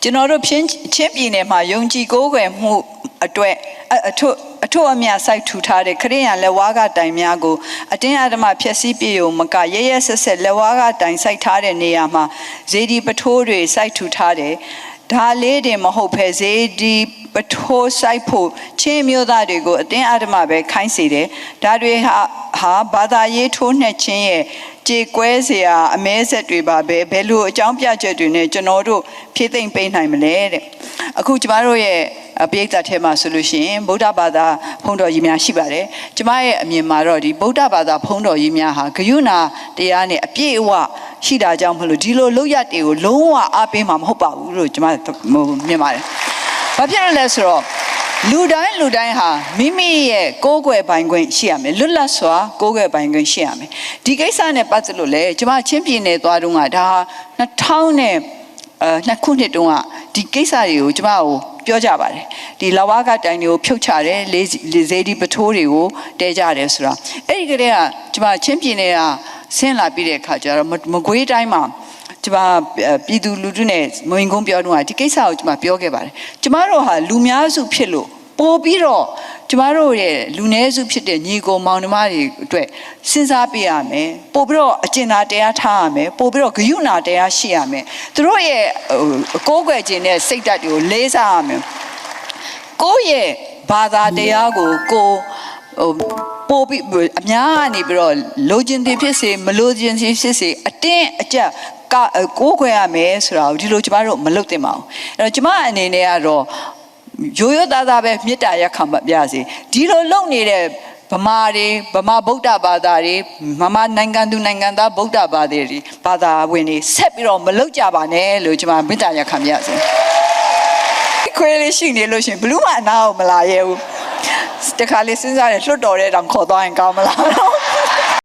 ကျွန်တော်တို့ချင်းပြည်နယ်မှာယုံကြည်ကိုးကွယ်မှုအတွက်အထွတ်အမြတ်စိုက်ထူထားတဲ့ခရိယန်လက်ဝါးကတိုင်များကိုအတင်းအဓမ္မဖျက်ဆီးပြေုံမကရဲဆက်ဆက်လက်ဝါးကတိုင်စိုက်ထားတဲ့နေရာမှာဇေဒီပထိုးတွေစိုက်ထူထားတယ်ဒါလေးတင်မဟုတ်ဖဲဇေဒီပထိုးစိုက်ဖို့ချင်းမျိုးသားတွေကိုအတင်းအဓမ္မပဲခိုင်းစေတယ်ဒါတွေဟာဘာသာရေးထိုးနှက်ခြင်းရဲ့ကြေကွဲเสียအမဲဆက်တွေပါပဲဘယ်လိုအကြောင်းပြချက်တွေနဲ့ကျွန်တော်တို့ဖြည့်သိမ့်ပေးနိုင်မလဲတဲ့အခုကျမတို့ရဲ့ပရိသတ်ထဲမှာဆိုလို့ရှိရင်ဗုဒ္ဓဘာသာဘုန်းတော်ကြီးများရှိပါတယ်ကျမရဲ့အမြင်မှာတော့ဒီဗုဒ္ဓဘာသာဘုန်းတော်ကြီးများဟာဂယုဏတရားနဲ့အပြည့်အဝရှိတာကြောင့်မလို့ဒီလိုလောက်ရတွေကိုလုံးဝအားပေးမှာမဟုတ်ပါဘူးလို့ကျမမြင်ပါတယ်ဘာဖြစ်လဲဆိုတော့လူတိုင်းဟာမိမိရဲ့ကိုးကွယ်ပိုင်ခွင့်ရှိရမယ်လွတ်လပ်စွာကိုးကွယ်ပိုင်ခွင့်ရှိရမယ်ဒီကိစ္စနဲ့ပတ်သက်လို့လေကျမချင်းပြည်နယ်သွားတုန်းကဒါ2002ခုနှစ်တုန်းကဒီကိစ္စတွေကိုကျမကိုပြောကြပါတယ်ဒီလဝါကတိုင်တွေကိုဖြုတ်ချတယ်လေဇေဒီပထိုးတွေကိုတဲကြတယ်ဆိုတာအဲ့ဒီကတည်းကကျမချင်းပြည်နယ်ကဆင်းလာပြီးတဲ့အခါကျတော့မကွေးတိုင်းမှာကျမပြည်သူလူထုနဲ့မဝင်ကုန်းပြောတော့ဒီကိစ္စကိုကျမပြောခဲ့ပါတယ်ကျမတို့ဟာလူများစုဖြစ်လို့ပို့ပြီးတော့ကျမတို့ရဲ့လူနည်းစုဖြစ်တဲ့ညီကိုမောင်နှမတွေအတွက်စဉ်းစားပေးရမယ်ပို့ပြီးတော့အကျဉ်းသားတရားထားရမယ်ပို့ပြီးတော့ဂယုဏတရားရှိရမယ်သူတို့ရဲ့ကိုးကွယ်ခြင်းနဲ့စိတ်ဓာတ်တွေကိုလေးစားရမယ်ကိုယ့်ရဲ့ဘာသာတရားကိုပို့ပြီးအများကနေပြီးတော့လိုချင်သည်ဖြစ်စေမလိုချင်သည်ဖြစ်စေအတင်းအကျပ်ကိုးကွယ်ရမယ်ဆိုတာကိုဒီလိုကျမတို့မလုပ်သင့်ပါဘူးအဲ့တော့ကျမအနေနဲ့ကတော့ရိုးရိုးသားသားပဲမေတ္တာရက်ခံပါစေဒီလိုလုပ်နေတဲ့ဗမာဗုဒ္ဓဘာသာတွေမမနိုင်ငံသူနိုင်ငံသားဗုဒ္ဓဘာသာတွေဘာသာဝင်တွေဆက်ပြီးတော့မလုပ်ကြပါနဲ့လို့ကျမမေတ္တာရက်ခံပါစေခွေးလေးရှိနေလို့ရှင်ဘလူးမအနာကိုမလာရဲဘူးတခါလေးစဉ်းစားတယ်လွတ်တော်တဲ့တောင်ခေါ်သွားရင်ကောင်းမလား